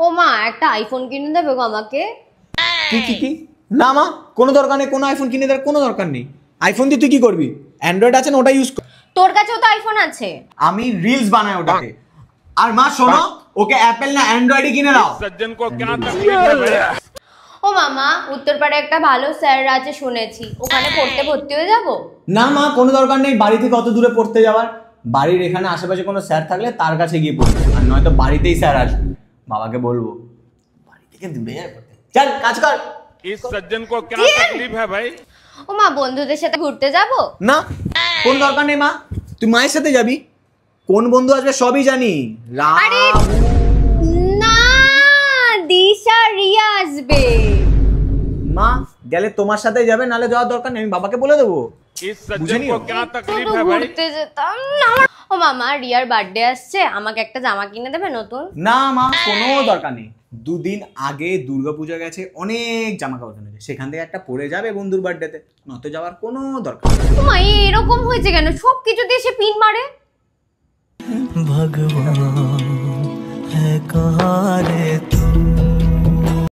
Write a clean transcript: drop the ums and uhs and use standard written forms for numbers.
ও মা একটা আইফোন কিনে দেবে গো আমাকে। কি কি কি? না মা, কোনো দরকার নেই, কোনো আইফোন কিনে দেওয়ার কোনো দরকার নেই। আইফোন দিয়ে তুই কি করবি? অ্যান্ড্রয়েড আছে না, ওটা ইউজ কর। তোর কাছেও তো আইফোন আছে। আমি রিলস বানাই ওটাতে। আর মা শোনো, ওকে অ্যাপেল না অ্যান্ড্রয়েডই কিনে দাও। সজ্জন কো क्या तकलीफ है भाई? ও মামা উত্তরপাড়ায় একটা ভালো স্যার আছে শুনেছি, ওখানে পড়তে ভর্তি হয়ে যাব? না মা, কোনো দরকার নেই বাড়ি থেকে অত দূরে পড়তে যাওয়ার। বাড়ির এখানে আশেপাশে কোনো স্যার থাকলে তার কাছে গিয়ে পড়বো, আর নয়তো বাড়িতেই স্যার আসবে। বাবাকে বলবো বাড়ি থেকে দিবে পড়তে। চল কাজ কর। इस सज्जन को क्या तकलीफ है भाई? ও মা বন্ধুদের সাথে ঘুরতে যাব? না, কোন দরকার নেই মা, তুই মায়ের সাথে যাবি। কোন বন্ধু আসবে সবই জানি। আরে না, দিশা রিয়া আসবে। মা গেলে তোমার সাথে যাবে, নালে যাওয়ার দরকার নেই, আমি বাবাকে বলে দেবো। इस सज्जन को क्या तकलीफ है भाई? ঘুরতে যেতাম না। ও মামা রিয়ার বার্থডে আসছে, আমাকে একটা জামা কিনে দেবে নতুন? না মা, কোনো দরকার নেই। দুদিন আগে দুর্গাপূজা গেছে, অনেক জামা কাপড় কিনেছে, সেখান থেকে একটা পরে যাবে বন্ধুর বার্থডেতে, নয়তো যাওয়ার কোনো দরকার নেই। ও মা এরকম হয়েছে কেন, সব কিছু দিয়ে সে পিন মারে। भगवान है कहाँ रे